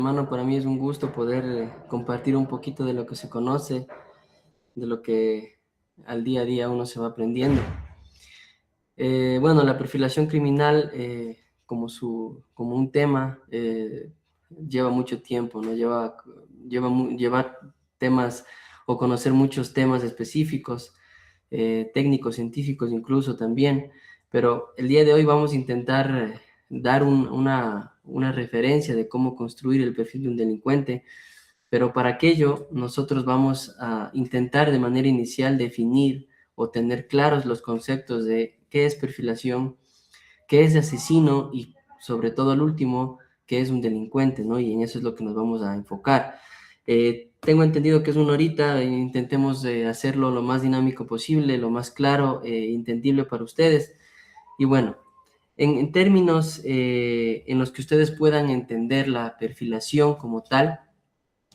Hermano, para mí es un gusto poder compartir un poquito de lo que se conoce, de lo que al día a día uno se va aprendiendo. Bueno, la perfilación criminal como un tema lleva mucho tiempo, ¿no? Lleva temas o conocer muchos temas específicos, técnicos, científicos incluso también, pero el día de hoy vamos a intentar dar una referencia de cómo construir el perfil de un delincuente, pero para aquello nosotros vamos a intentar de manera inicial definir o tener claros los conceptos de qué es perfilación, qué es asesino y sobre todo el último, qué es un delincuente, ¿no? Y en eso es lo que nos vamos a enfocar. Tengo entendido que es una horita, intentemos hacerlo lo más dinámico posible, lo más claro e entendible para ustedes. Y bueno, en términos en los que ustedes puedan entender la perfilación como tal,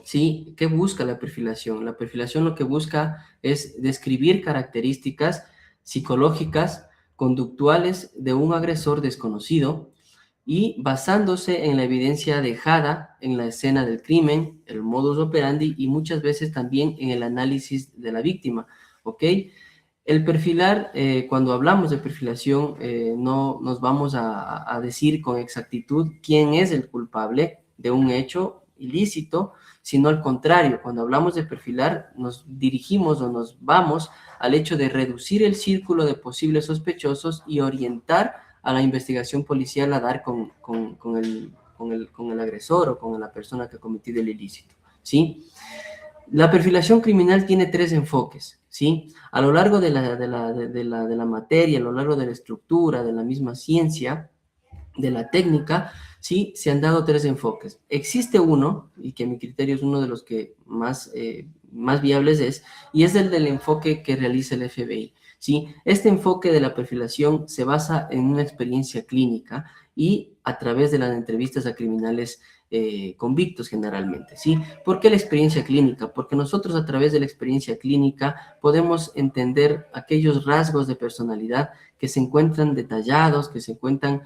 ¿sí? ¿Qué busca la perfilación? La perfilación lo que busca es describir características psicológicas, conductuales de un agresor desconocido y basándose en la evidencia dejada en la escena del crimen, el modus operandi y muchas veces también en el análisis de la víctima, ¿ok? El perfilar, cuando hablamos de perfilación, no nos vamos a decir con exactitud quién es el culpable de un hecho ilícito, sino al contrario, cuando hablamos de perfilar, nos dirigimos o nos vamos al hecho de reducir el círculo de posibles sospechosos y orientar a la investigación policial a dar con el agresor o con la persona que ha cometido el ilícito, ¿sí? La perfilación criminal tiene tres enfoques, ¿sí? A lo largo de la materia, a lo largo de la estructura, de la misma ciencia, de la técnica, sí, se han dado tres enfoques. Existe uno, y que a mi criterio es uno de los que más viables es, y es el del enfoque que realiza el FBI, ¿sí? Este enfoque de la perfilación se basa en una experiencia clínica y a través de las entrevistas a criminales convictos generalmente, ¿sí? ¿Por qué la experiencia clínica? Porque nosotros a través de la experiencia clínica podemos entender aquellos rasgos de personalidad que se encuentran detallados, que se encuentran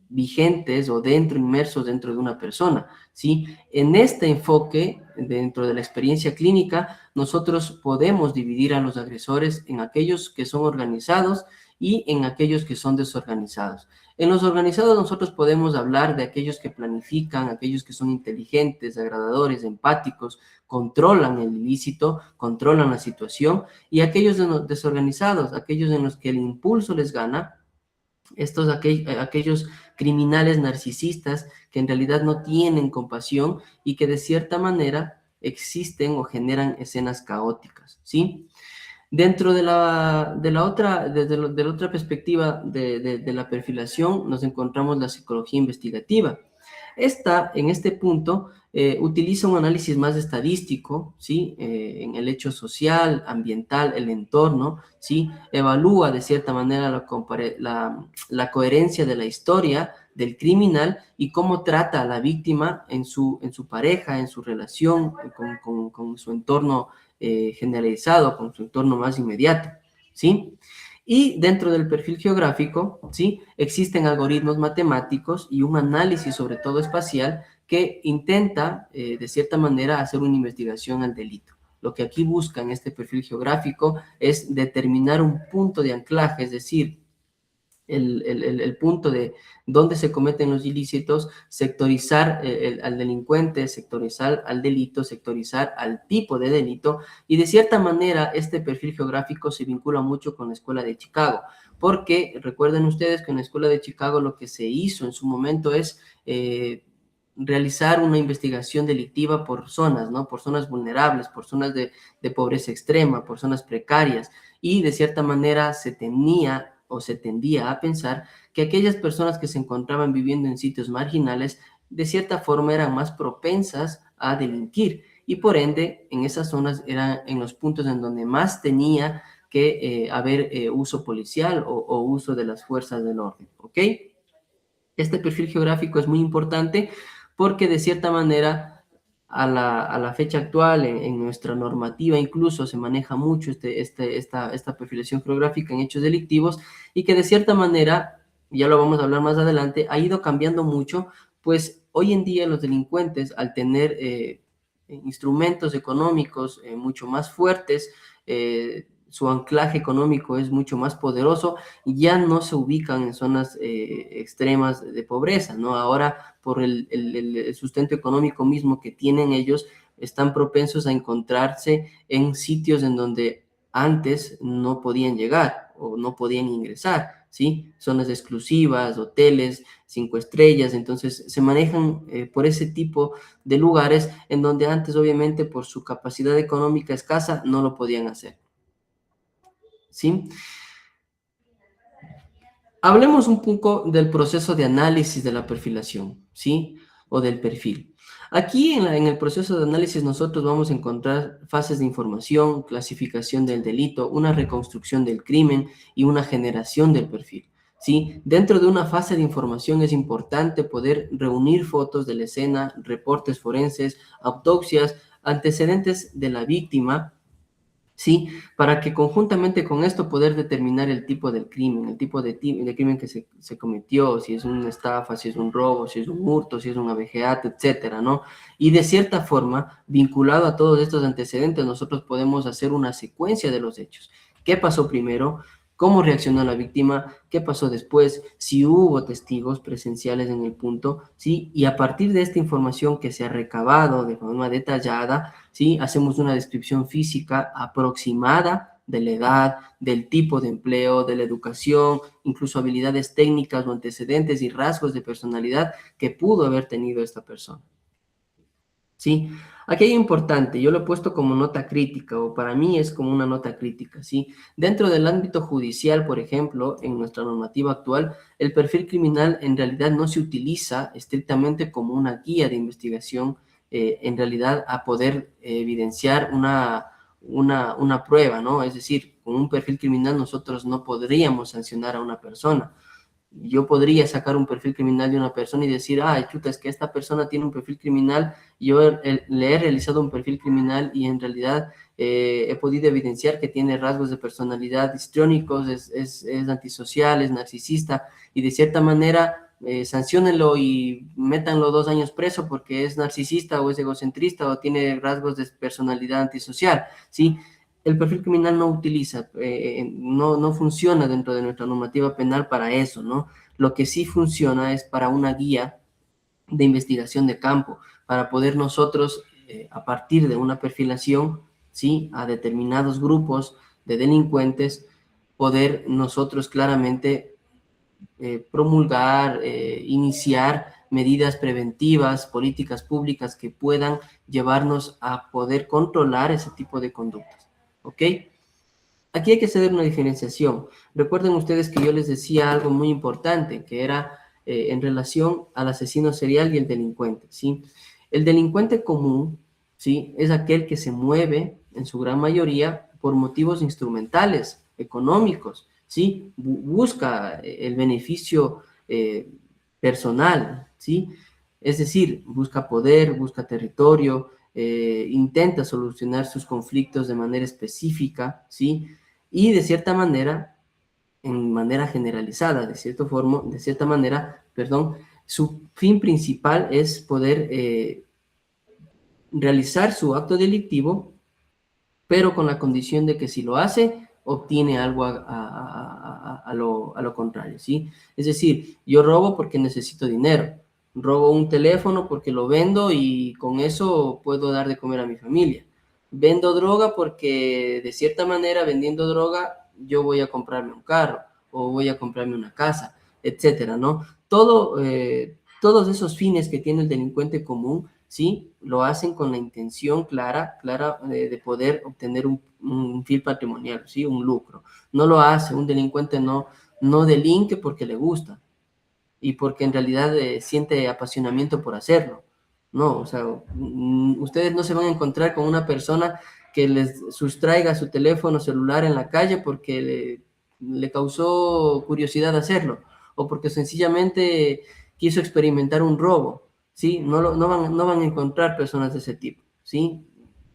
vigentes o inmersos dentro de una persona, ¿sí? En este enfoque, dentro de la experiencia clínica, nosotros podemos dividir a los agresores en aquellos que son organizados y en aquellos que son desorganizados. En los organizados nosotros podemos hablar de aquellos que planifican, aquellos que son inteligentes, agradadores, empáticos, controlan el ilícito, controlan la situación, y aquellos desorganizados, aquellos en los que el impulso les gana, aquellos criminales narcisistas que en realidad no tienen compasión y que de cierta manera existen o generan escenas caóticas, ¿sí? Dentro de la otra perspectiva de la perfilación, nos encontramos la psicología investigativa. En este punto, utiliza un análisis más estadístico, ¿sí? En el hecho social, ambiental, el entorno, ¿sí? Evalúa de cierta manera la coherencia de la historia del criminal y cómo trata a la víctima en su pareja, en su relación con su entorno generalizado, con su entorno más inmediato, ¿sí? Y dentro del perfil geográfico, ¿sí? Existen algoritmos matemáticos y un análisis, sobre todo espacial, que intenta, de cierta manera, hacer una investigación al delito. Lo que aquí busca en este perfil geográfico es determinar un punto de anclaje, es decir, el punto de dónde se cometen los ilícitos, sectorizar al delincuente, sectorizar al delito, sectorizar al tipo de delito, y de cierta manera este perfil geográfico se vincula mucho con la Escuela de Chicago, porque recuerden ustedes que en la Escuela de Chicago lo que se hizo en su momento es realizar una investigación delictiva por zonas, ¿no? Por zonas vulnerables, por zonas de pobreza extrema, por zonas precarias, y de cierta manera se tendía a pensar que aquellas personas que se encontraban viviendo en sitios marginales, de cierta forma eran más propensas a delinquir, y por ende, en esas zonas eran en los puntos en donde más tenía que haber uso policial o uso de las fuerzas del orden, ¿ok? Este perfil geográfico es muy importante porque de cierta manera a la fecha actual en nuestra normativa incluso se maneja mucho esta perfilación geográfica en hechos delictivos, y que de cierta manera, ya lo vamos a hablar más adelante, ha ido cambiando mucho, pues hoy en día los delincuentes, al tener instrumentos económicos mucho más fuertes, su anclaje económico es mucho más poderoso, y ya no se ubican en zonas extremas de pobreza, ¿no? Ahora, por el sustento económico mismo que tienen ellos, están propensos a encontrarse en sitios en donde antes no podían llegar o no podían ingresar, ¿sí? Zonas exclusivas, hoteles, 5 estrellas, entonces se manejan por ese tipo de lugares en donde antes, obviamente, por su capacidad económica escasa, no lo podían hacer, ¿sí? Hablemos un poco del proceso de análisis de la perfilación, ¿sí? O del perfil. Aquí en el proceso de análisis nosotros vamos a encontrar fases de información, clasificación del delito, una reconstrucción del crimen y una generación del perfil, ¿sí? Dentro de una fase de información es importante poder reunir fotos de la escena, reportes forenses, autopsias, antecedentes de la víctima, ¿sí? Para que conjuntamente con esto poder determinar el tipo del crimen, el tipo de crimen que se cometió, si es una estafa, si es un robo, si es un hurto, si es un abegeato, etcétera, ¿no? Y de cierta forma, vinculado a todos estos antecedentes, nosotros podemos hacer una secuencia de los hechos. ¿Qué pasó primero? ¿Cómo reaccionó la víctima? ¿Qué pasó después? Si hubo testigos presenciales en el punto, ¿sí? Y a partir de esta información que se ha recabado de forma detallada, ¿sí? Hacemos una descripción física aproximada de la edad, del tipo de empleo, de la educación, incluso habilidades técnicas o antecedentes y rasgos de personalidad que pudo haber tenido esta persona, ¿sí? Aquí hay importante, yo lo he puesto como nota crítica, o para mí es como una nota crítica, ¿sí? Dentro del ámbito judicial, por ejemplo, en nuestra normativa actual, el perfil criminal en realidad no se utiliza estrictamente como una guía de investigación, en realidad a poder evidenciar una prueba, ¿no? Es decir, con un perfil criminal nosotros no podríamos sancionar a una persona. Yo podría sacar un perfil criminal de una persona y decir, ah, chuta, es que esta persona tiene un perfil criminal, yo le he realizado un perfil criminal y en realidad he podido evidenciar que tiene rasgos de personalidad histriónicos, es antisocial, es narcisista, y de cierta manera sanciónenlo y métanlo 2 años preso porque es narcisista o es egocentrista o tiene rasgos de personalidad antisocial, ¿sí? El perfil criminal no utiliza, no funciona dentro de nuestra normativa penal para eso, ¿no? Lo que sí funciona es para una guía de investigación de campo, para poder nosotros, a partir de una perfilación, ¿sí? A determinados grupos de delincuentes, poder nosotros claramente promulgar, iniciar medidas preventivas, políticas públicas que puedan llevarnos a poder controlar ese tipo de conductas, ¿ok? Aquí hay que hacer una diferenciación. Recuerden ustedes que yo les decía algo muy importante, que era en relación al asesino serial y el delincuente, ¿sí? El delincuente común, ¿sí? Es aquel que se mueve, en su gran mayoría, por motivos instrumentales, económicos, ¿sí? Busca el beneficio personal, ¿sí? Es decir, busca poder, busca territorio, intenta solucionar sus conflictos de manera específica, ¿sí? Y de cierta manera, en manera generalizada, de cierta manera, perdón, su fin principal es poder realizar su acto delictivo, pero con la condición de que si lo hace, obtiene algo a lo contrario, ¿sí? Es decir, yo robo porque necesito dinero, robo un teléfono porque lo vendo y con eso puedo dar de comer a mi familia. Vendo droga porque de cierta manera vendiendo droga yo voy a comprarme un carro o voy a comprarme una casa, etcétera, ¿no? Todos esos fines que tiene el delincuente común, ¿sí? Lo hacen con la intención clara de poder obtener un fin patrimonial, ¿sí? Un lucro. No lo hace, un delincuente no delinque porque le gusta y porque en realidad siente apasionamiento por hacerlo. No, o sea, ustedes no se van a encontrar con una persona que les sustraiga su teléfono celular en la calle porque le causó curiosidad hacerlo o porque sencillamente quiso experimentar un robo, ¿sí? No van a encontrar personas de ese tipo, ¿sí?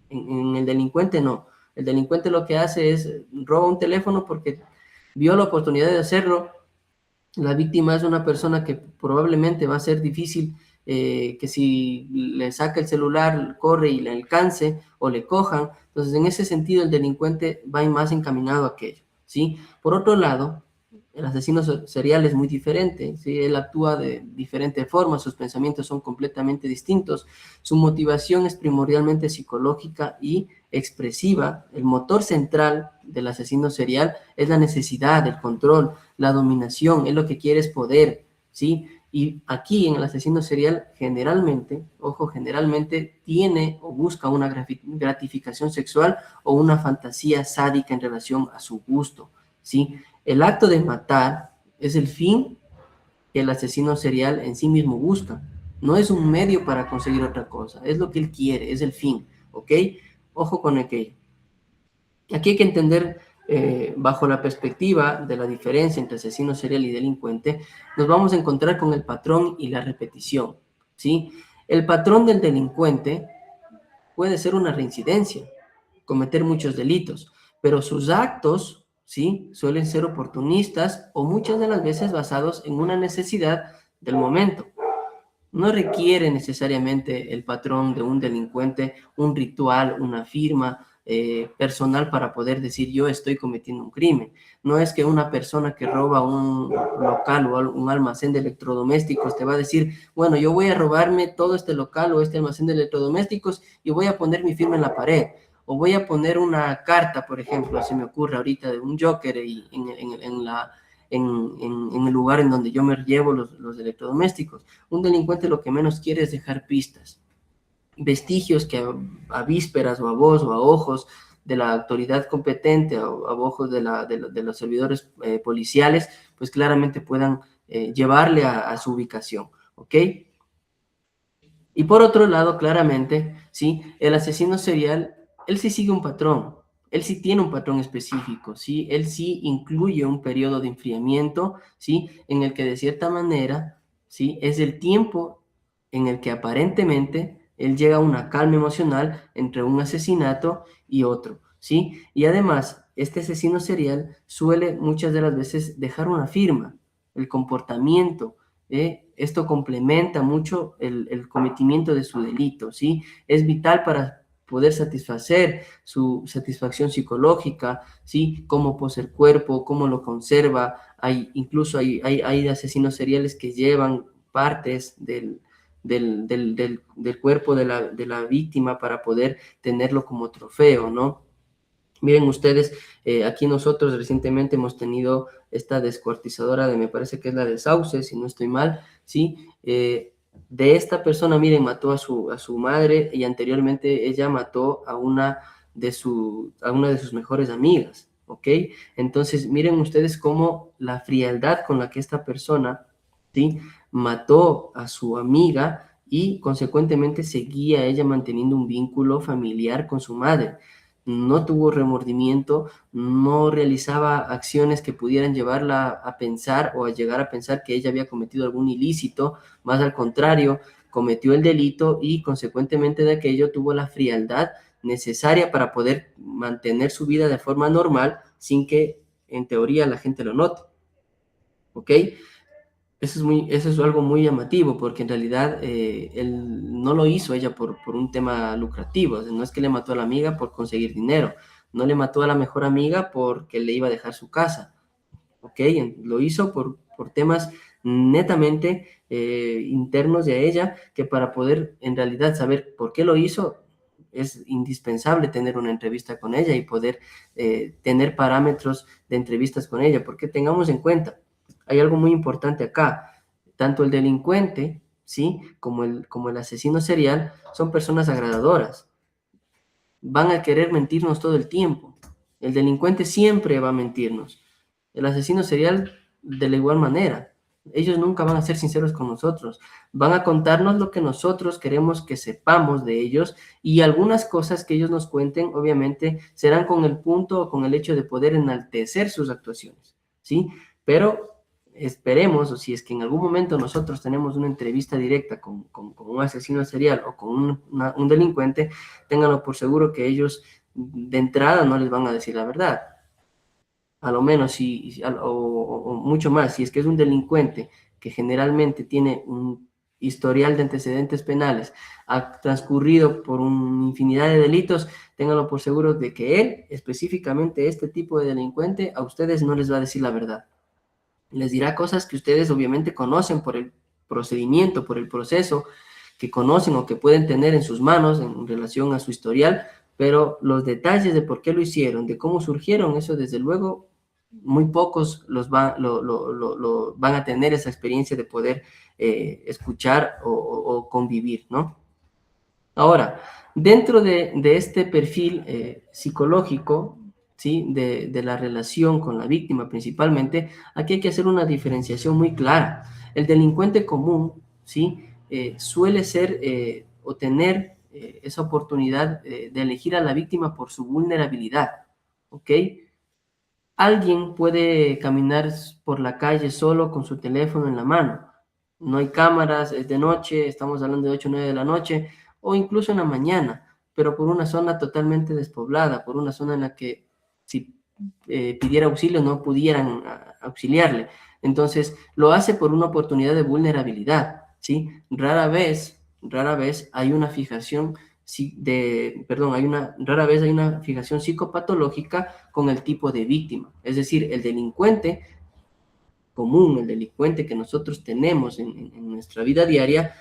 En el delincuente no. El delincuente lo que hace es roba un teléfono porque vio la oportunidad de hacerlo. La víctima es una persona que probablemente va a ser difícil que si le saca el celular, corre y le alcance o le cojan. Entonces, en ese sentido, el delincuente va más encaminado a aquello, ¿sí? Por otro lado, el asesino serial es muy diferente, ¿sí? Él actúa de diferente forma, sus pensamientos son completamente distintos, su motivación es primordialmente psicológica y expresiva. El motor central del asesino serial es la necesidad, el control, la dominación, él lo que quiere es poder, ¿sí? Y aquí en el asesino serial generalmente, ojo, generalmente tiene o busca una gratificación sexual o una fantasía sádica en relación a su gusto, ¿sí? El acto de matar es el fin que el asesino serial en sí mismo busca. No es un medio para conseguir otra cosa, es lo que él quiere, es el fin, ¿ok? Ojo con aquello. Aquí hay que entender, bajo la perspectiva de la diferencia entre asesino serial y delincuente, nos vamos a encontrar con el patrón y la repetición, ¿sí? El patrón del delincuente puede ser una reincidencia, cometer muchos delitos, pero sus actos, ¿sí? Suelen ser oportunistas o muchas de las veces basados en una necesidad del momento. No requiere necesariamente el patrón de un delincuente un ritual, una firma personal para poder decir yo estoy cometiendo un crimen. No es que una persona que roba un local o un almacén de electrodomésticos te va a decir, bueno, yo voy a robarme todo este local o este almacén de electrodomésticos y voy a poner mi firma en la pared. O voy a poner una carta, por ejemplo, se me ocurre ahorita de un Joker y en el lugar en donde yo me llevo los electrodomésticos. Un delincuente lo que menos quiere es dejar pistas, vestigios que a vísperas o a voz o a ojos de la autoridad competente o a ojos de los servidores policiales, pues claramente puedan llevarle a su ubicación, ¿ok? Y por otro lado, claramente, ¿sí? El asesino serial, él sí sigue un patrón, él sí tiene un patrón específico, ¿sí? Él sí incluye un periodo de enfriamiento, ¿sí? En el que de cierta manera, ¿sí? Es el tiempo en el que aparentemente él llega a una calma emocional entre un asesinato y otro, ¿sí? Y además, este asesino serial suele muchas de las veces dejar una firma, el comportamiento, esto complementa mucho el cometimiento de su delito, ¿sí? Es vital para poder satisfacer su satisfacción psicológica, ¿sí? Cómo posa el cuerpo, cómo lo conserva. Incluso hay asesinos seriales que llevan partes del cuerpo de la víctima para poder tenerlo como trofeo, ¿no? Miren ustedes, aquí nosotros recientemente hemos tenido esta descuartizadora de, me parece que es la de Sauce, si no estoy mal, ¿sí? De esta persona, miren, mató a su madre y anteriormente ella mató a una de sus mejores amigas, ¿ok? Entonces, miren ustedes cómo la frialdad con la que esta persona, ¿sí? Mató a su amiga y consecuentemente seguía ella manteniendo un vínculo familiar con su madre. No tuvo remordimiento, no realizaba acciones que pudieran llevarla a pensar o a llegar a pensar que ella había cometido algún ilícito, más al contrario, cometió el delito y consecuentemente de aquello tuvo la frialdad necesaria para poder mantener su vida de forma normal sin que en teoría la gente lo note, ¿ok? Eso es algo muy llamativo, porque en realidad él no lo hizo ella por un tema lucrativo. O sea, no es que le mató a la amiga por conseguir dinero, no le mató a la mejor amiga porque le iba a dejar su casa, ¿ok? Lo hizo por temas netamente internos de ella, que para poder en realidad saber por qué lo hizo, es indispensable tener una entrevista con ella y poder tener parámetros de entrevistas con ella, porque tengamos en cuenta, hay algo muy importante acá, tanto el delincuente, ¿sí? Como el asesino serial son personas agradadoras, van a querer mentirnos todo el tiempo. El delincuente siempre va a mentirnos. El asesino serial de la igual manera. Ellos nunca van a ser sinceros con nosotros. Van a contarnos lo que nosotros queremos que sepamos de ellos y algunas cosas que ellos nos cuenten, obviamente, serán con el punto o con el hecho de poder enaltecer sus actuaciones, ¿sí? Pero esperemos, o si es que en algún momento nosotros tenemos una entrevista directa con un asesino serial o con un delincuente, ténganlo por seguro que ellos de entrada no les van a decir la verdad. A lo menos, o mucho más, si es que es un delincuente que generalmente tiene historial de antecedentes penales, ha transcurrido por una infinidad de delitos, ténganlo por seguro de que él, específicamente este tipo de delincuente, a ustedes no les va a decir la verdad. Les dirá cosas que ustedes obviamente conocen por el procedimiento, por el proceso, que conocen o que pueden tener en sus manos en relación a su historial, pero los detalles de por qué lo hicieron, de cómo surgieron, eso desde luego muy pocos van a tener esa experiencia de poder escuchar o convivir, ¿no? Ahora, dentro de este perfil psicológico, ¿sí? De la relación con la víctima principalmente, aquí hay que hacer una diferenciación muy clara. El delincuente común, ¿sí? Suele ser o tener esa oportunidad de elegir a la víctima por su vulnerabilidad, ¿ok? Alguien puede caminar por la calle solo con su teléfono en la mano. No hay cámaras, es de noche, estamos hablando de 8 o 9 de la noche, o incluso en la mañana, pero por una zona totalmente despoblada, por una zona en la que si pidiera auxilio no pudieran auxiliarle. Entonces, lo hace por una oportunidad de vulnerabilidad, ¿sí? Rara vez hay una fijación rara vez hay una fijación psicopatológica con el tipo de víctima. Es decir, el delincuente común, el delincuente que nosotros tenemos en nuestra vida diaria,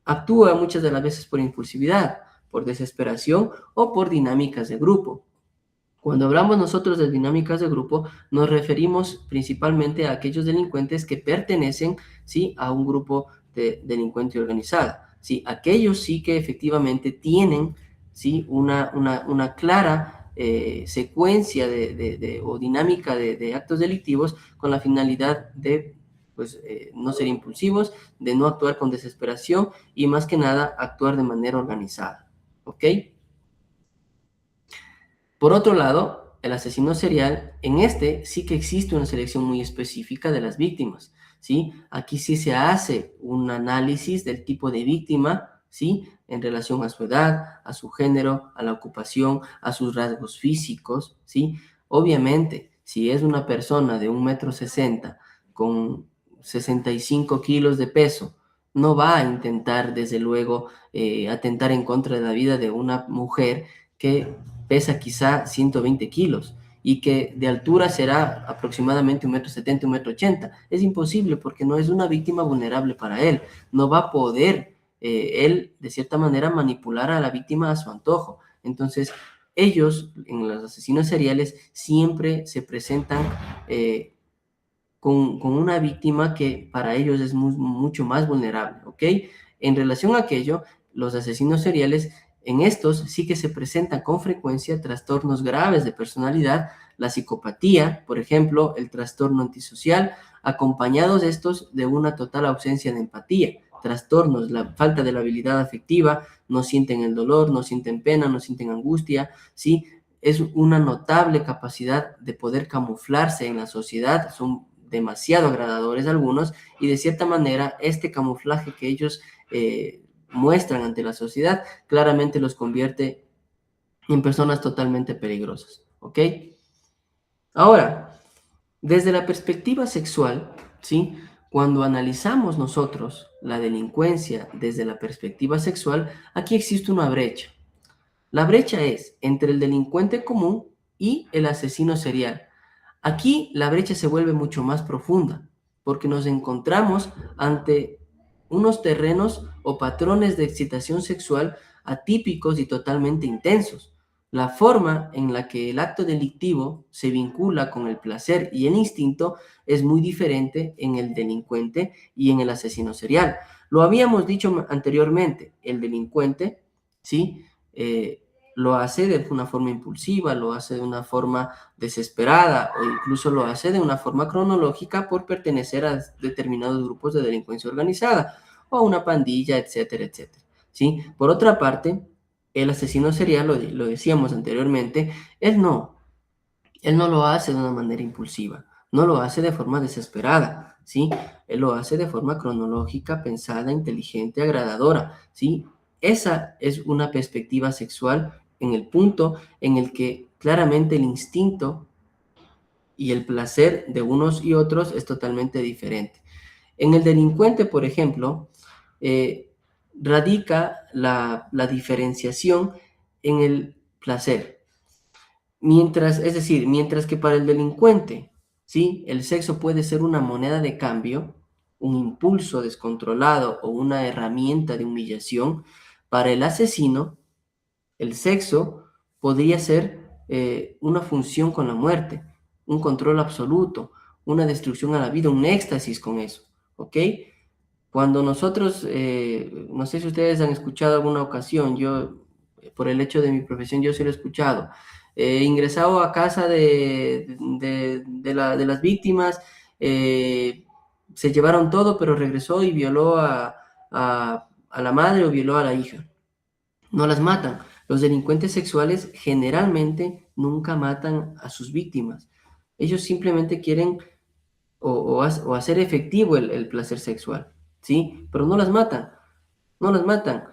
actúa muchas de las veces por impulsividad, por desesperación o por dinámicas de grupo. Cuando hablamos nosotros de dinámicas de grupo, nos referimos principalmente a aquellos delincuentes que pertenecen, ¿sí? A un grupo de delincuente organizada. ¿Sí? Aquellos sí que efectivamente tienen, ¿sí? Una clara secuencia o dinámica de actos delictivos con la finalidad de pues, no ser impulsivos, de no actuar con desesperación y más que nada actuar de manera organizada. ¿Ok? Por otro lado, el asesino serial, en este sí que existe una selección muy específica de las víctimas, ¿sí? Aquí sí se hace un análisis del tipo de víctima, ¿sí? En relación a su edad, a su género, a la ocupación, a sus rasgos físicos, ¿sí? Obviamente, si es una persona de 1,60 m con 65 kilos de peso, no va a intentar, desde luego, atentar en contra de la vida de una mujer que pesa quizá 120 kilos y que de altura será aproximadamente 1,70 m, 1,80 m. Es imposible porque no es una víctima vulnerable para él. No va a poder él, de cierta manera, manipular a la víctima a su antojo. Entonces, ellos, en los asesinos seriales, siempre se presentan con una víctima que para ellos es mucho más vulnerable, ¿ok? En relación a aquello, los asesinos seriales, en estos sí que se presentan con frecuencia trastornos graves de personalidad, la psicopatía, por ejemplo, el trastorno antisocial, acompañados estos de una total ausencia de empatía, trastornos, la falta de la habilidad afectiva, no sienten el dolor, no sienten pena, no sienten angustia, ¿sí? Es una notable capacidad de poder camuflarse en la sociedad, son demasiado agradadores algunos, y de cierta manera este camuflaje que ellos muestran ante la sociedad claramente los convierte en personas totalmente peligrosas, ¿ok? Ahora, desde la perspectiva sexual, ¿sí? Cuando analizamos nosotros la delincuencia desde la perspectiva sexual, aquí existe una brecha. La brecha es entre el delincuente común y el asesino serial. Aquí la brecha se vuelve mucho más profunda, porque nos encontramos ante unos terrenos o patrones de excitación sexual atípicos y totalmente intensos. La forma en la que el acto delictivo se vincula con el placer y el instinto es muy diferente en el delincuente y en el asesino serial. Lo habíamos dicho anteriormente, el delincuente, ¿sí? Lo hace de una forma impulsiva, lo hace de una forma desesperada o incluso lo hace de una forma cronológica por pertenecer a determinados grupos de delincuencia organizada o a una pandilla, etcétera, etcétera. ¿Sí? Por otra parte, el asesino serial, lo decíamos anteriormente, él no lo hace de una manera impulsiva, no lo hace de forma desesperada, ¿sí? Él lo hace de forma cronológica, pensada, inteligente, agradadora, ¿sí? Esa es una perspectiva sexual en el punto en el que claramente el instinto y el placer de unos y otros es totalmente diferente. En el delincuente, por ejemplo, radica la diferenciación en el placer. Es decir, mientras que para el delincuente, ¿sí? El sexo puede ser una moneda de cambio, un impulso descontrolado o una herramienta de humillación, para el asesino, el sexo podría ser una función con la muerte, un control absoluto, una destrucción a la vida, un éxtasis con eso, ¿ok? Cuando nosotros, no sé si ustedes han escuchado alguna ocasión, yo, por el hecho de mi profesión, yo sí lo he escuchado, ingresado a casa de las víctimas, se llevaron todo, pero regresó y violó a la madre o violó a la hija. No las matan. Los delincuentes sexuales generalmente nunca matan a sus víctimas. Ellos simplemente quieren o hacer efectivo el placer sexual, ¿sí? Pero no las matan, no las matan.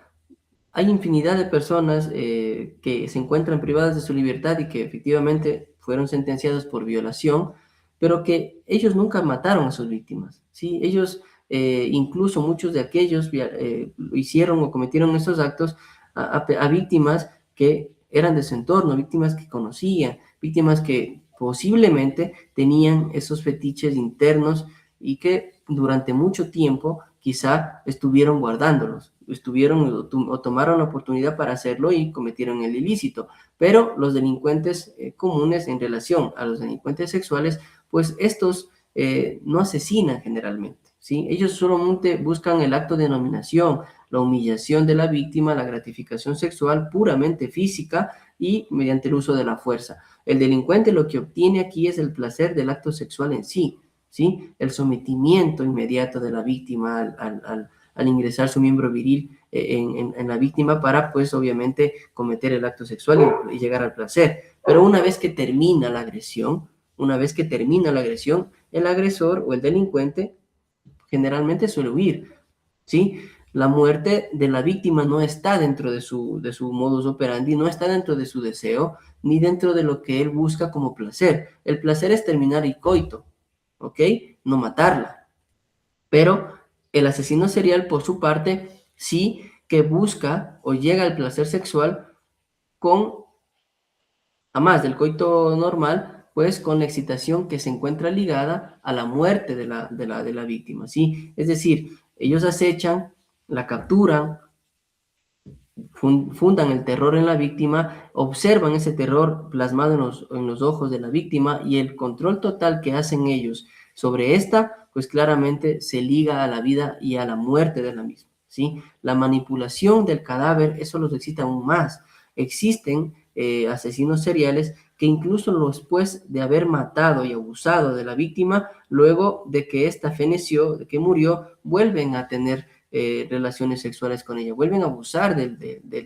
Hay infinidad de personas que se encuentran privadas de su libertad y que efectivamente fueron sentenciados por violación, pero que ellos nunca mataron a sus víctimas, ¿sí? Ellos, incluso muchos de aquellos, lo hicieron o cometieron estos actos a víctimas que eran de su entorno, víctimas que conocían, víctimas que posiblemente tenían esos fetiches internos y que durante mucho tiempo quizá estuvieron guardándolos, o tomaron la oportunidad para hacerlo y cometieron el ilícito. Pero los delincuentes comunes en relación a los delincuentes sexuales, pues estos no asesinan generalmente, ¿sí? Ellos solamente buscan el acto de dominación, la humillación de la víctima, la gratificación sexual puramente física y mediante el uso de la fuerza. El delincuente lo que obtiene aquí es el placer del acto sexual en sí, ¿sí? El sometimiento inmediato de la víctima al ingresar su miembro viril en la víctima para, pues, obviamente, cometer el acto sexual y llegar al placer. Pero una vez que termina la agresión, el agresor o el delincuente generalmente suele huir, ¿sí? La muerte de la víctima no está dentro de su modus operandi, no está dentro de su deseo, ni dentro de lo que él busca como placer. El placer es terminar el coito, ¿ok? No matarla. Pero el asesino serial, por su parte, sí que busca o llega al placer sexual con, a más del coito normal, pues con la excitación que se encuentra ligada a la muerte de la víctima, ¿sí? Es decir, ellos acechan, la capturan, fundan el terror en la víctima, observan ese terror plasmado en los ojos de la víctima y el control total que hacen ellos sobre esta, pues claramente se liga a la vida y a la muerte de la misma, ¿sí? La manipulación del cadáver, eso los excita aún más. Existen asesinos seriales que incluso después de haber matado y abusado de la víctima, luego de que ésta feneció, de que murió, vuelven a tener relaciones sexuales con ella, vuelven a abusar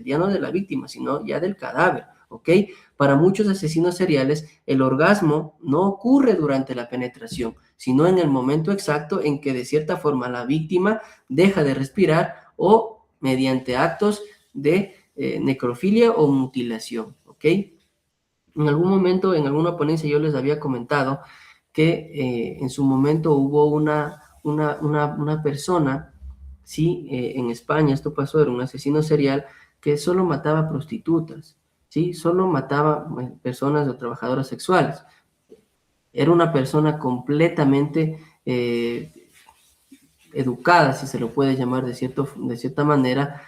ya no de la víctima, sino ya del cadáver, ¿ok? Para muchos asesinos seriales, el orgasmo no ocurre durante la penetración, sino en el momento exacto en que de cierta forma la víctima deja de respirar o mediante actos de necrofilia o mutilación, ¿ok? En algún momento, en alguna ponencia yo les había comentado que en su momento hubo una persona, sí, en España esto pasó, era un asesino serial que solo mataba prostitutas, sí, solo mataba personas o trabajadoras sexuales. Era una persona completamente educada, si se lo puede llamar de cierta manera,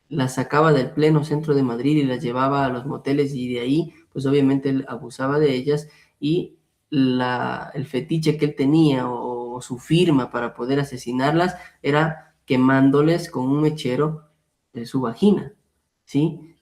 las sacaba del pleno centro de Madrid y las llevaba a los moteles y de ahí, pues obviamente él abusaba de ellas y el fetiche que él tenía o su firma para poder asesinarlas era quemándoles con un mechero de su vagina, ¿sí?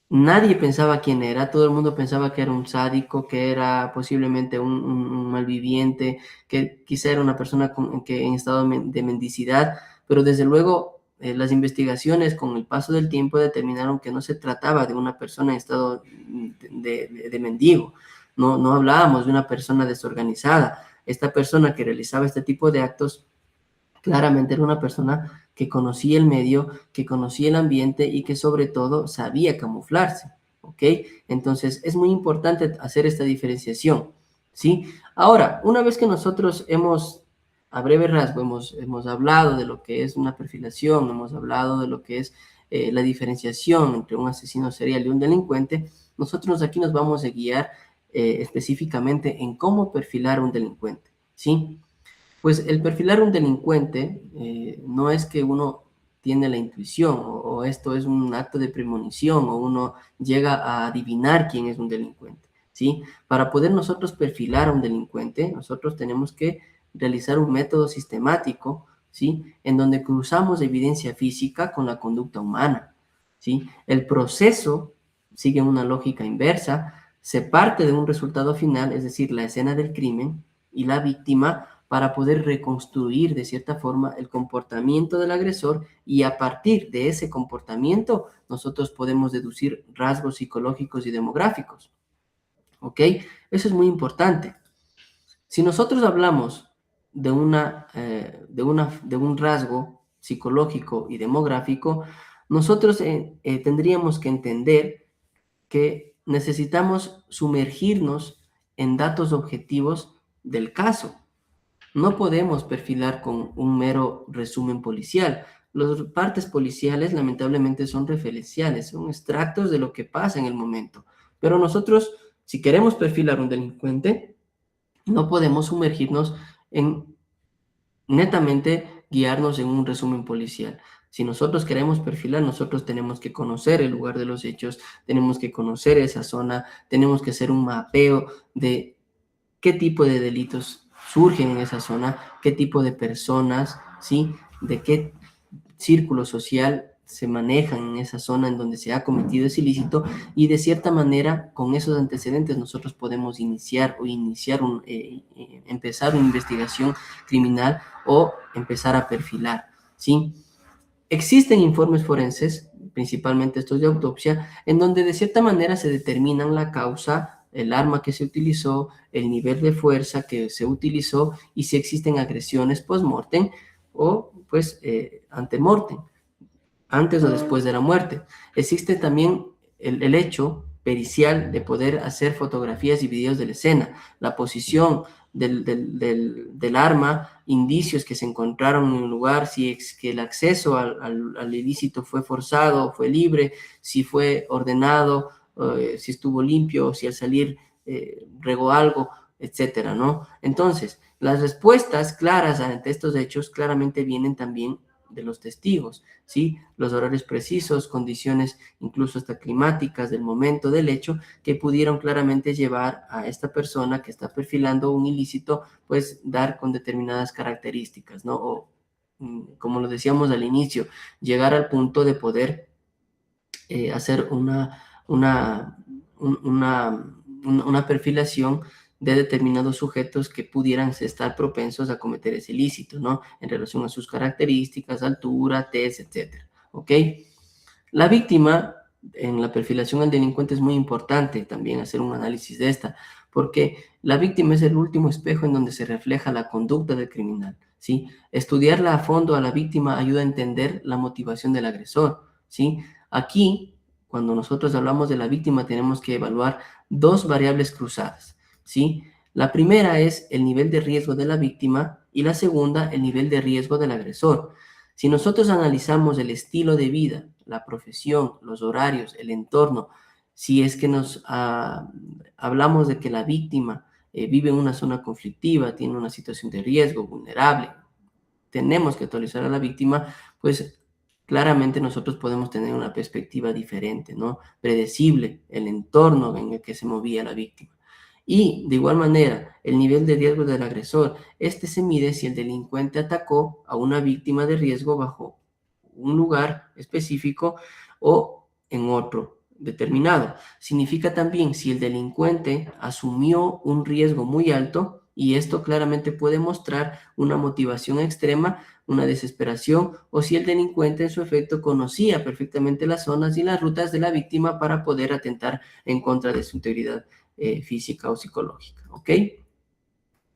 Nadie pensaba quién era, todo el mundo pensaba que era un sádico, que era posiblemente un malviviente, que quizá era una persona que en estado de mendicidad, pero desde luego las investigaciones con el paso del tiempo determinaron que no se trataba de una persona en estado de mendigo, no hablábamos de una persona desorganizada. Esta persona que realizaba este tipo de actos claramente era una persona que conocía el medio, que conocía el ambiente y que sobre todo sabía camuflarse, ¿ok? Entonces es muy importante hacer esta diferenciación, ¿sí? Ahora, una vez que nosotros hemos a breve rasgo hemos hablado de lo que es una perfilación, hemos hablado de lo que es la diferenciación entre un asesino serial y un delincuente. Nosotros aquí nos vamos a guiar específicamente en cómo perfilar un delincuente, ¿sí? Pues el perfilar un delincuente no es que uno tiene la intuición o esto es un acto de premonición o uno llega a adivinar quién es un delincuente, ¿sí? Para poder nosotros perfilar a un delincuente, nosotros tenemos que realizar un método sistemático, ¿sí? En donde cruzamos evidencia física con la conducta humana, ¿sí? El proceso sigue una lógica inversa, se parte de un resultado final, es decir, la escena del crimen y la víctima para poder reconstruir de cierta forma el comportamiento del agresor y a partir de ese comportamiento nosotros podemos deducir rasgos psicológicos y demográficos. ¿Ok? Eso es muy importante. Si nosotros hablamos de un rasgo psicológico y demográfico, nosotros tendríamos que entender que necesitamos sumergirnos en datos objetivos del caso. No podemos perfilar con un mero resumen policial. Las partes policiales lamentablemente son referenciales, son extractos de lo que pasa en el momento. Pero nosotros, si queremos perfilar un delincuente, no podemos sumergirnos en netamente guiarnos en un resumen policial. Si nosotros queremos perfilar, nosotros tenemos que conocer el lugar de los hechos, tenemos que conocer esa zona, tenemos que hacer un mapeo de qué tipo de delitos surgen en esa zona, qué tipo de personas, ¿sí? De qué círculo social se manejan en esa zona en donde se ha cometido ese ilícito y de cierta manera con esos antecedentes nosotros podemos empezar una investigación criminal o empezar a perfilar, ¿sí? Existen informes forenses, principalmente estos de autopsia, en donde de cierta manera se determinan la causa, el arma que se utilizó, el nivel de fuerza que se utilizó y si existen agresiones post-mortem o pues ante-mortem, antes o después de la muerte. Existe también el hecho pericial de poder hacer fotografías y videos de la escena, la posición del arma, indicios que se encontraron en el lugar, si es que el acceso al ilícito fue forzado, fue libre, si fue ordenado, si estuvo limpio, si al salir regó algo, etcétera, ¿no? Entonces, las respuestas claras ante estos hechos claramente vienen también de los testigos, ¿sí? Los horarios precisos, condiciones incluso hasta climáticas del momento del hecho que pudieron claramente llevar a esta persona que está perfilando un ilícito, pues dar con determinadas características, ¿no? O, como lo decíamos al inicio, llegar al punto de poder hacer una perfilación de determinados sujetos que pudieran estar propensos a cometer ese ilícito, ¿no? En relación a sus características, altura, tez, etcétera, ¿ok? La víctima, en la perfilación del delincuente es muy importante también hacer un análisis de esta, porque la víctima es el último espejo en donde se refleja la conducta del criminal, ¿sí? Estudiarla a fondo a la víctima ayuda a entender la motivación del agresor, ¿sí? Aquí, cuando nosotros hablamos de la víctima, tenemos que evaluar dos variables cruzadas, ¿sí? La primera es el nivel de riesgo de la víctima y la segunda, el nivel de riesgo del agresor. Si nosotros analizamos el estilo de vida, la profesión, los horarios, el entorno, si es que hablamos de que la víctima vive en una zona conflictiva, tiene una situación de riesgo, vulnerable, tenemos que actualizar a la víctima, pues claramente nosotros podemos tener una perspectiva diferente, ¿no? Predecible, el entorno en el que se movía la víctima. Y de igual manera, el nivel de riesgo del agresor. Este se mide si el delincuente atacó a una víctima de riesgo bajo un lugar específico o en otro determinado. Significa también si el delincuente asumió un riesgo muy alto y esto claramente puede mostrar una motivación extrema, una desesperación o si el delincuente en su efecto conocía perfectamente las zonas y las rutas de la víctima para poder atentar en contra de su integridad física o psicológica, ¿ok?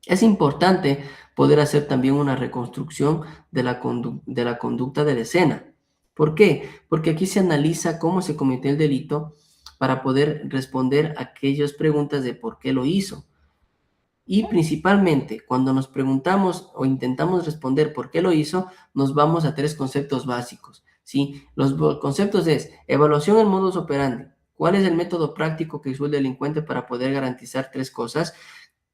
Es importante poder hacer también una reconstrucción de la conducta de la escena. ¿Por qué? Porque aquí se analiza cómo se cometió el delito para poder responder a aquellas preguntas de por qué lo hizo. Y principalmente, cuando nos preguntamos o intentamos responder por qué lo hizo, nos vamos a tres conceptos básicos, ¿sí? Los conceptos es evaluación en modus operandi. ¿Cuál es el método práctico que usó el delincuente para poder garantizar tres cosas?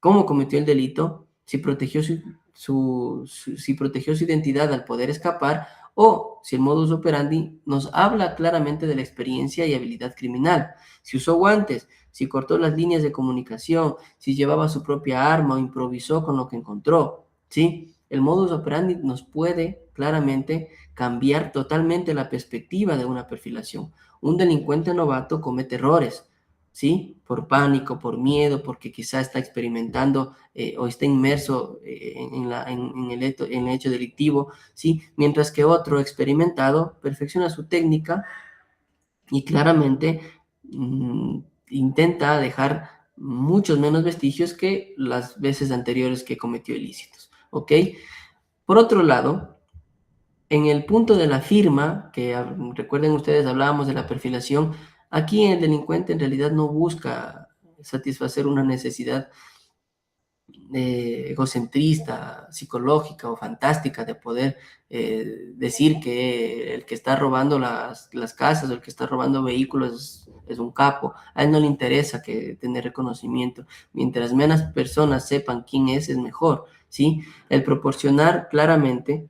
¿Cómo cometió el delito? Si protegió si protegió su identidad al poder escapar, o si el modus operandi nos habla claramente de la experiencia y habilidad criminal. Si usó guantes, si cortó las líneas de comunicación, si llevaba su propia arma o improvisó con lo que encontró, ¿sí? El modus operandi nos puede claramente cambiar totalmente la perspectiva de una perfilación. Un delincuente novato comete errores, ¿sí? Por pánico, por miedo, porque quizá está experimentando o está inmerso en el hecho delictivo, ¿sí? Mientras que otro experimentado perfecciona su técnica y claramente intenta dejar muchos menos vestigios que las veces anteriores que cometió ilícitos, ¿ok? Por otro lado, en el punto de la firma, que recuerden ustedes, hablábamos de la perfilación, aquí el delincuente en realidad no busca satisfacer una necesidad egocentrista, psicológica o fantástica de poder decir que el que está robando las casas o el que está robando vehículos es un capo. A él no le interesa que tener reconocimiento. Mientras menos personas sepan quién es mejor, ¿sí? El proporcionar claramente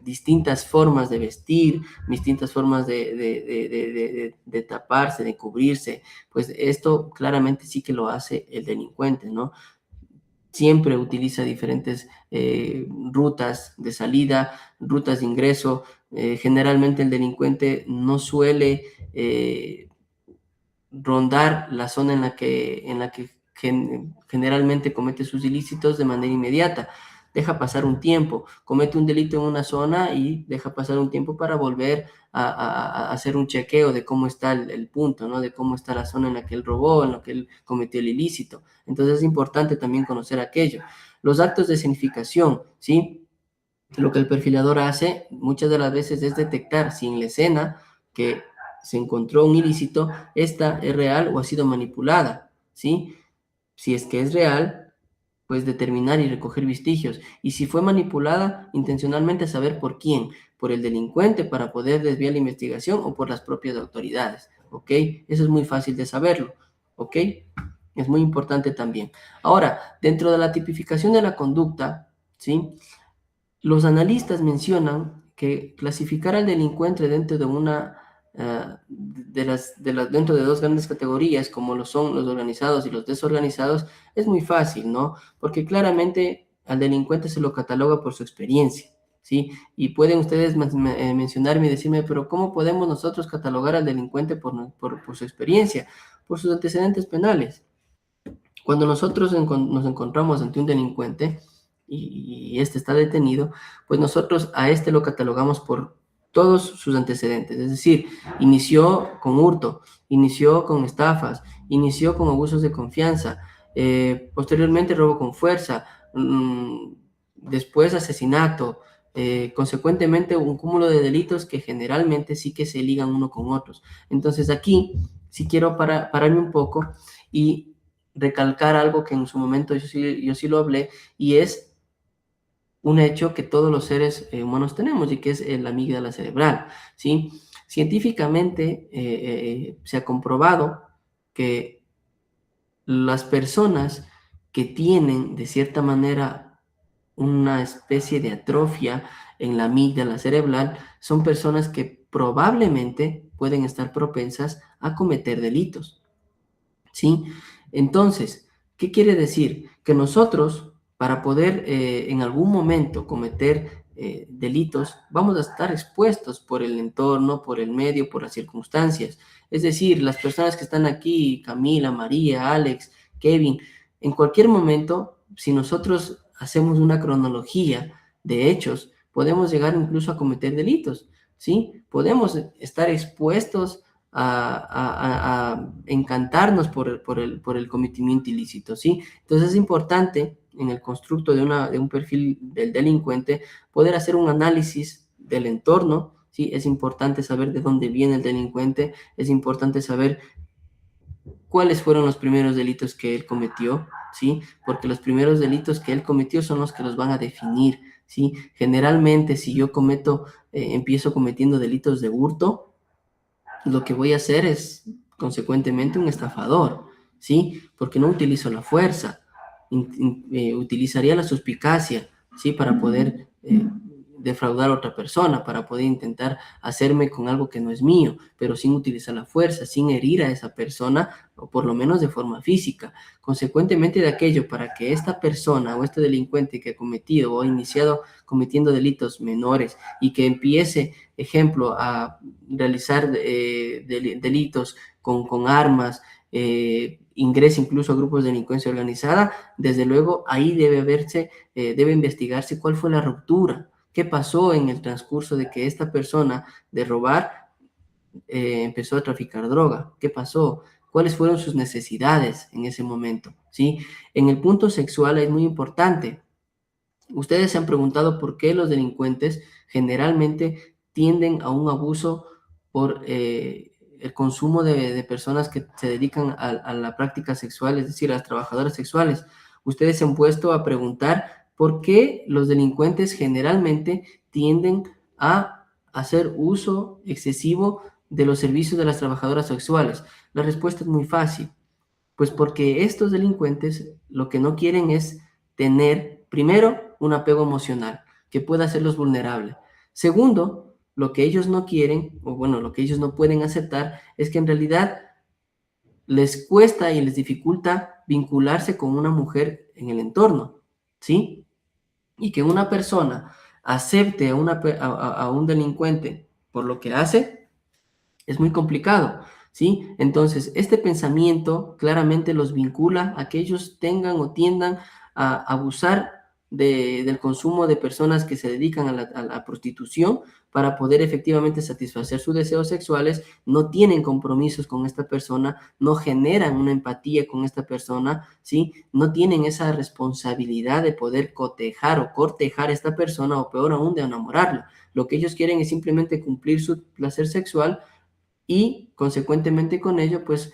distintas formas de vestir, distintas formas de taparse, de cubrirse, pues esto claramente sí que lo hace el delincuente, ¿no? Siempre utiliza diferentes rutas de salida, rutas de ingreso. Generalmente el delincuente no suele rondar la zona en la que generalmente comete sus ilícitos de manera inmediata. Deja pasar un tiempo, comete un delito en una zona y deja pasar un tiempo para volver a hacer un chequeo de cómo está el punto, ¿no? De cómo está la zona en la que él robó, en la que él cometió el ilícito. Entonces es importante también conocer aquello. Los actos de escenificación, ¿sí? Lo que el perfilador hace muchas de las veces es detectar si en la escena que se encontró un ilícito, esta es real o ha sido manipulada, ¿sí? Si es que es real, pues determinar y recoger vestigios. Y si fue manipulada, intencionalmente saber por quién, por el delincuente para poder desviar la investigación o por las propias autoridades, ¿ok? Eso es muy fácil de saberlo, ¿ok? Es muy importante también. Ahora, dentro de la tipificación de la conducta, ¿sí? Los analistas mencionan que clasificar al delincuente dentro de una dentro de dos grandes categorías, como lo son los organizados y los desorganizados, es muy fácil, ¿no? Porque claramente al delincuente se lo cataloga por su experiencia, ¿sí? Y pueden ustedes mencionarme y decirme, pero ¿cómo podemos nosotros catalogar al delincuente por su experiencia, por sus antecedentes penales? Cuando nosotros nos encontramos ante un delincuente y este está detenido, pues nosotros a este lo catalogamos por todos sus antecedentes. Es decir, inició con hurto, inició con estafas, inició con abusos de confianza, posteriormente robo con fuerza, después asesinato, consecuentemente un cúmulo de delitos que generalmente sí que se ligan uno con otros. Entonces aquí sí quiero pararme un poco y recalcar algo que en su momento yo sí lo hablé, y es un hecho que todos los seres humanos tenemos y que es la amígdala cerebral, ¿sí? Científicamente se ha comprobado que las personas que tienen de cierta manera una especie de atrofia en la amígdala cerebral son personas que probablemente pueden estar propensas a cometer delitos. ¿Sí? Entonces, ¿qué quiere decir? Que nosotros, para poder en algún momento cometer delitos, vamos a estar expuestos por el entorno, por el medio, por las circunstancias. Es decir, las personas que están aquí, Camila, María, Alex, Kevin, en cualquier momento, si nosotros hacemos una cronología de hechos, podemos llegar incluso a cometer delitos, ¿sí? Podemos estar expuestos a encantarnos por el cometimiento ilícito, ¿sí? Entonces es importante en el constructo de un perfil del delincuente poder hacer un análisis del entorno, ¿sí? Es importante saber de dónde viene el delincuente, es importante saber cuáles fueron los primeros delitos que él cometió, ¿sí? Porque los primeros delitos que él cometió son los que los van a definir, ¿sí? Generalmente, si yo empiezo cometiendo delitos de hurto, lo que voy a hacer es, consecuentemente, un estafador, ¿sí? Porque no utilizo la fuerza, utilizaría la suspicacia, ¿sí? Para poder defraudar a otra persona, para poder intentar hacerme con algo que no es mío, pero sin utilizar la fuerza, sin herir a esa persona, o por lo menos de forma física. Consecuentemente de aquello, para que esta persona o este delincuente que ha cometido o ha iniciado cometiendo delitos menores y que empiece, ejemplo, a realizar delitos con armas, ingresa incluso a grupos de delincuencia organizada, desde luego ahí debe investigarse cuál fue la ruptura, qué pasó en el transcurso de que esta persona de robar empezó a traficar droga, qué pasó, cuáles fueron sus necesidades en ese momento, ¿sí? En el punto sexual es muy importante. Ustedes se han preguntado por qué los delincuentes generalmente tienden a un abuso por el consumo de personas que se dedican a la práctica sexual, es decir, a las trabajadoras sexuales. Ustedes se han puesto a preguntar por qué los delincuentes generalmente tienden a hacer uso excesivo de los servicios de las trabajadoras sexuales. La respuesta es muy fácil. Pues porque estos delincuentes lo que no quieren es tener, primero, un apego emocional que pueda hacerlos vulnerables. Segundo, lo que ellos no quieren, o bueno, lo que ellos no pueden aceptar, es que en realidad les cuesta y les dificulta vincularse con una mujer en el entorno, ¿sí? Y que una persona acepte a un delincuente por lo que hace, es muy complicado, ¿sí? Entonces, este pensamiento claramente los vincula a que ellos tengan o tiendan a abusar del consumo de personas que se dedican a la prostitución para poder efectivamente satisfacer sus deseos sexuales, no tienen compromisos con esta persona, no generan una empatía con esta persona, ¿sí? No tienen esa responsabilidad de poder cotejar o cortejar a esta persona, o peor aún, de enamorarla. Lo que ellos quieren es simplemente cumplir su placer sexual y consecuentemente con ello, pues,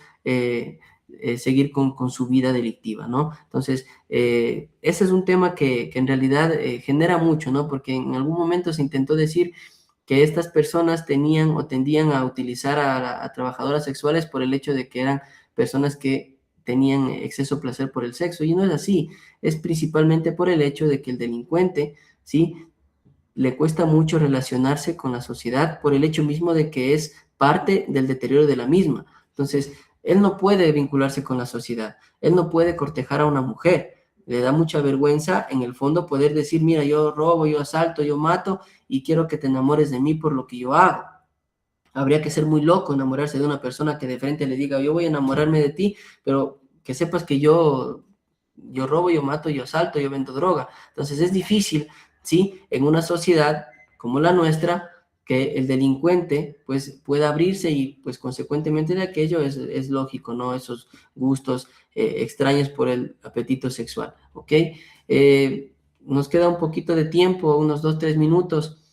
seguir con su vida delictiva, ¿no? Entonces, ese es un tema que en realidad genera mucho, ¿no? Porque en algún momento se intentó decir que estas personas tenían o tendían a utilizar a trabajadoras sexuales por el hecho de que eran personas que tenían exceso placer por el sexo, y no es así, es principalmente por el hecho de que el delincuente, ¿sí? Le cuesta mucho relacionarse con la sociedad por el hecho mismo de que es parte del deterioro de la misma. Entonces, él no puede vincularse con la sociedad, él no puede cortejar a una mujer. Le da mucha vergüenza, en el fondo, poder decir, mira, yo robo, yo asalto, yo mato y quiero que te enamores de mí por lo que yo hago. Habría que ser muy loco enamorarse de una persona que de frente le diga, yo voy a enamorarme de ti, pero que sepas que yo robo, yo mato, yo asalto, yo vendo droga. Entonces es difícil, ¿sí? En una sociedad como la nuestra, que el delincuente pues pueda abrirse y pues consecuentemente de aquello es lógico, ¿no? Esos gustos extraños por el apetito sexual, ¿ok? Nos queda un poquito de tiempo, unos 2, 3 minutos.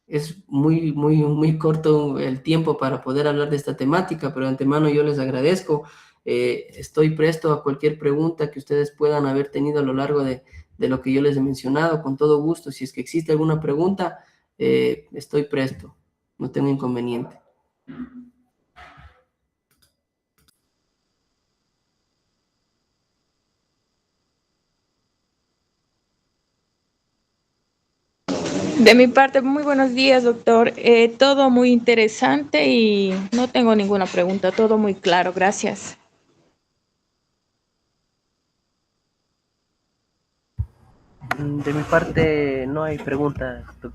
Es muy corto el tiempo para poder hablar de esta temática, pero de antemano yo les agradezco. Estoy presto a cualquier pregunta que ustedes puedan haber tenido a lo largo de lo que yo les he mencionado, con todo gusto. Si es que existe alguna pregunta, estoy presto, no tengo inconveniente. De mi parte, muy buenos días, doctor. Todo muy interesante y no tengo ninguna pregunta, todo muy claro, gracias. De mi parte no hay preguntas, doctor.